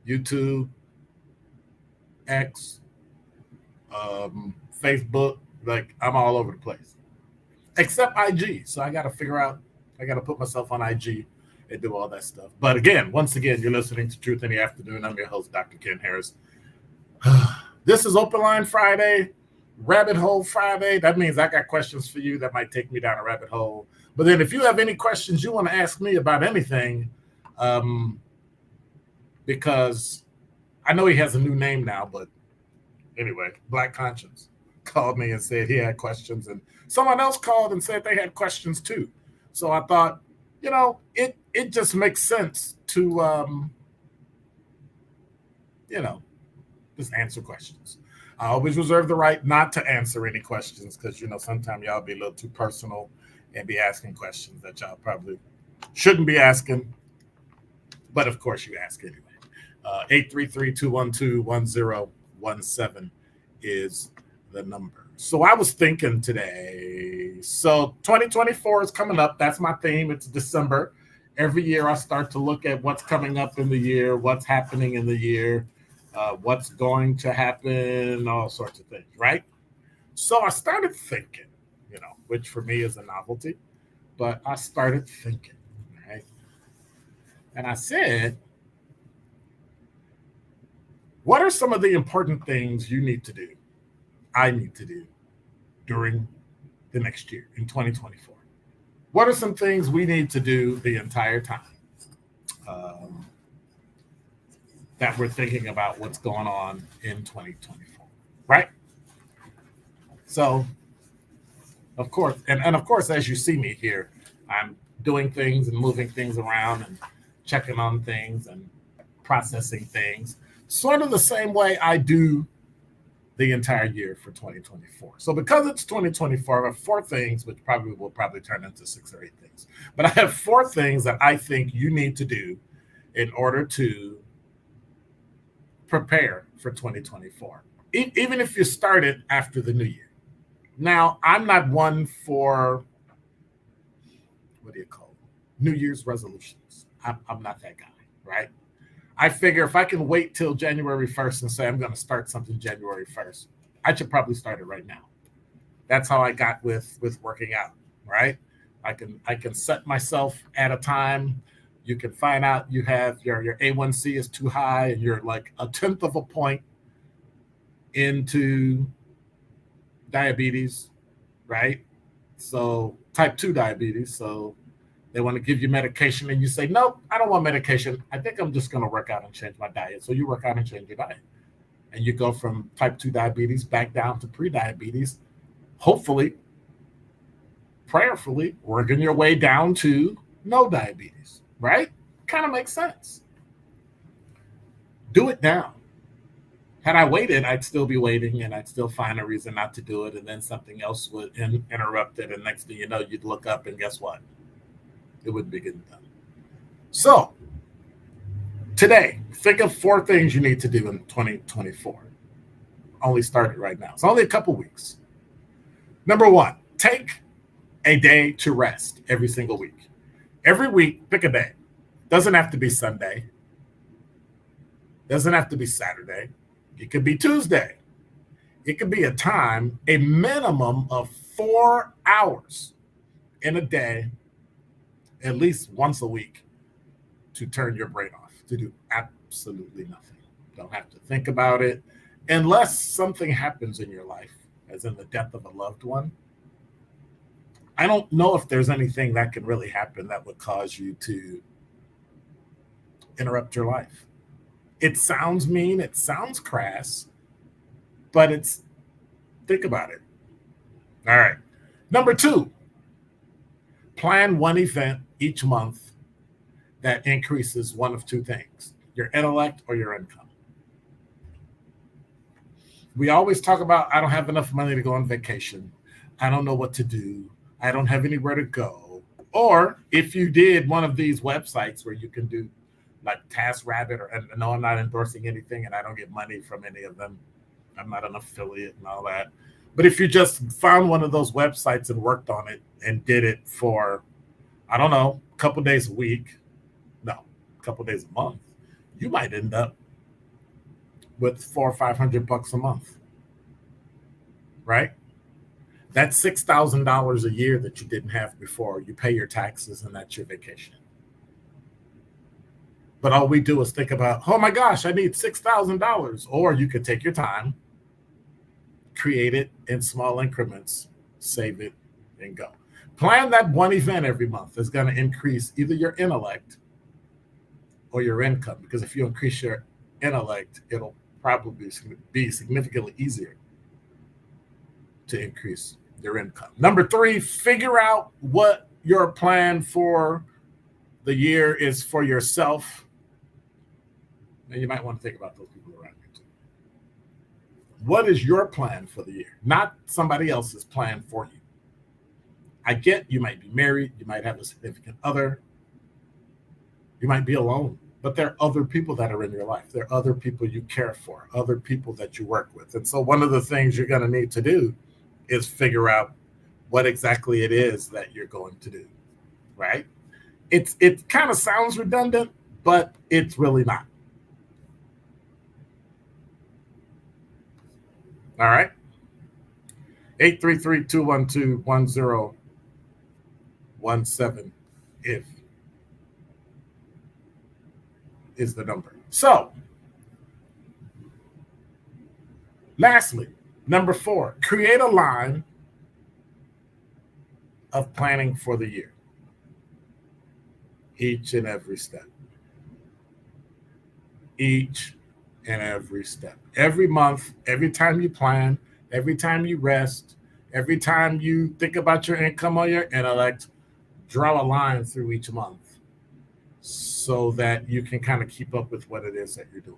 YouTube, X, Facebook. Like I'm all over the place, except IG. So I got to figure out. I got to put myself on IG and do all that stuff. But again, once again, you're listening to Truth in the Afternoon. I'm your host, Dr. Ken Harris. This is Open Line Friday, Rabbit Hole Friday. That means I got questions for you that might take me down a rabbit hole. But then if you have any questions you want to ask me about anything, um, because I know he has a new name now, but anyway, Black Conscience called me and said he had questions, and someone else called and said they had questions too. So I thought, it just makes sense to you know just answer questions. I always reserve the right not to answer any questions because sometimes y'all be a little too personal and be asking questions that y'all probably shouldn't be asking, but of course you ask anyway. 833-212-1017 is the number. So I was thinking today, so 2024 is coming up. That's my theme. It's December. Every year I start to look at what's coming up in the year, what's happening in the year, what's going to happen, all sorts of things, right? So I started thinking, which for me is a novelty, but I started thinking, right? And I said, what are some of the important things you need to do, I need to do during the next year in 2024? What are some things we need to do the entire time um, that we're thinking about what's going on in 2024, right? So, of course, and of course, as you see me here, I'm doing things and moving things around and checking on things and processing things, sort of the same way I do the entire year for 2024. So because it's 2024, I have four things, which probably will probably turn into six or eight things. But I have four things that I think you need to do in order to prepare for 2024, even if you started after the new year. Now, I'm not one for, what do you call it, New Year's resolutions. I'm not that guy, right? I figure if I can wait till January 1st and say I'm going to start something January 1st, I should probably start it right now. That's how I got with working out, right? I can set myself at a time. You can find out you have your A1C is too high and you're like a tenth of a point into diabetes, right? So type 2 diabetes. So they want to give you medication and you say, nope, I don't want medication. I think I'm just going to work out and change my diet. So you work out and change your diet. And you go from type 2 diabetes back down to pre-diabetes, hopefully, prayerfully, working your way down to no diabetes, right? Kind of makes sense. Do it now. Had I waited, I'd still be waiting and I'd still find a reason not to do it. And then something else would interrupt it. And next thing you know, you'd look up and guess what? It wouldn't be getting done. So, today, think of four things you need to do in 2024. Only started right now. It's only a couple weeks. Number one, take a day to rest every single week. Every week, pick a day. Doesn't have to be Sunday. Doesn't have to be Saturday. It could be Tuesday. It could be a time, a minimum of 4 hours in a day, at least once a week, to turn your brain off, to do absolutely nothing. Don't have to think about it. Unless something happens in your life, as in the death of a loved one, I don't know if there's anything that can really happen that would cause you to interrupt your life. It sounds mean, it sounds crass, but think about it. All right. Number two, plan one event each month that increases one of two things: your intellect or your income. We always talk about, I don't have enough money to go on vacation. I don't know what to do. I don't have anywhere to go. Or if you did one of these websites where you can do like TaskRabbit, and no, I'm not endorsing anything and I don't get money from any of them. I'm not an affiliate and all that. But if you just found one of those websites and worked on it and did it for, I don't know, a couple days a week, no, a couple days a month, you might end up with $400 or $500 a month, right? That's $6,000 a year that you didn't have before. You pay your taxes, and that's your vacation. But all we do is think about, oh my gosh, I need $6,000. Or you could take your time, create it in small increments, save it, and go. Plan that one event every month that's going to increase either your intellect or your income. Because if you increase your intellect, it'll probably be significantly easier to increase your income. Number 3, figure out what your plan for the year is for yourself. And you might want to think about those people around you too. What is your plan for the year? Not somebody else's plan for you. I get you might be married, you might have a significant other, you might be alone, but there are other people that are in your life. There are other people you care for, other people that you work with. And so one of the things you're going to need to do is figure out what exactly it is that you're going to do, right? It kind of sounds redundant, but it's really not. All right. 833-212-1017 if is the number. So, lastly, number 4, create a line of planning for the year. Each and every step. Each and every step. Every month, every time you plan, every time you rest, every time you think about your income or your intellect, draw a line through each month so that you can kind of keep up with what it is that you're doing.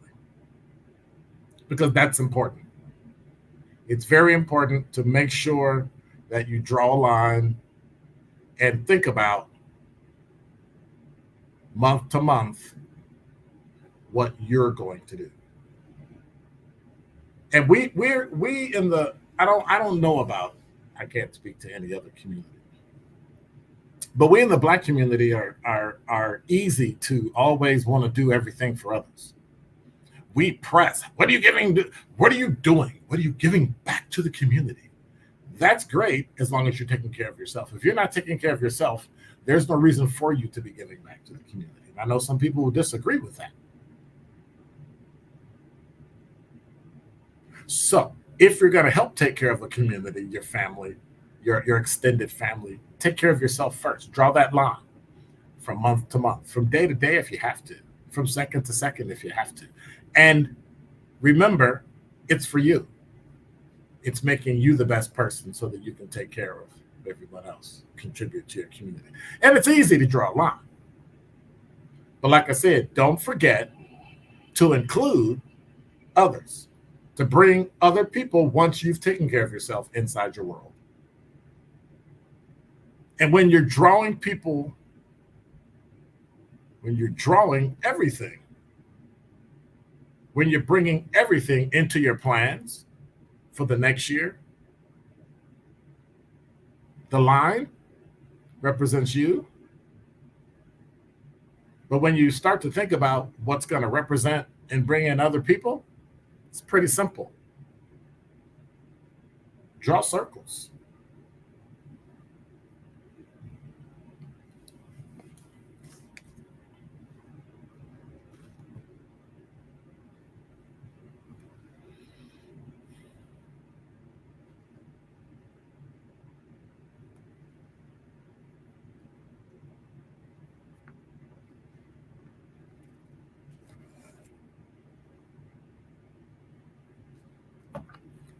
Because that's important. It's very important to make sure that you draw a line and think about month to month what you're going to do. And we in the I don't know about, I can't speak to any other community, but we in the Black community are easy to always want to do everything for others. We press. What are you giving? What are you doing? What are you giving back to the community? That's great as long as you're taking care of yourself. If you're not taking care of yourself, there's no reason for you to be giving back to the community. And I know some people will disagree with that. So if you're going to help take care of the community, your family, your extended family, take care of yourself first. Draw that line from month to month, from day to day if you have to, from second to second if you have to. And remember, it's for you. It's making you the best person so that you can take care of everyone else, contribute to your community. And it's easy to draw a line. But like I said, don't forget to include others, to bring other people once you've taken care of yourself inside your world. And when you're drawing people, when you're drawing everything, when you're bringing everything into your plans for the next year, the line represents you. But when you start to think about what's going to represent and bring in other people, it's pretty simple. Draw circles.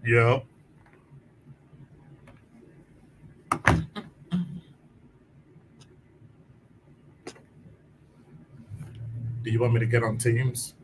Yep. Do you want me to get on Teams?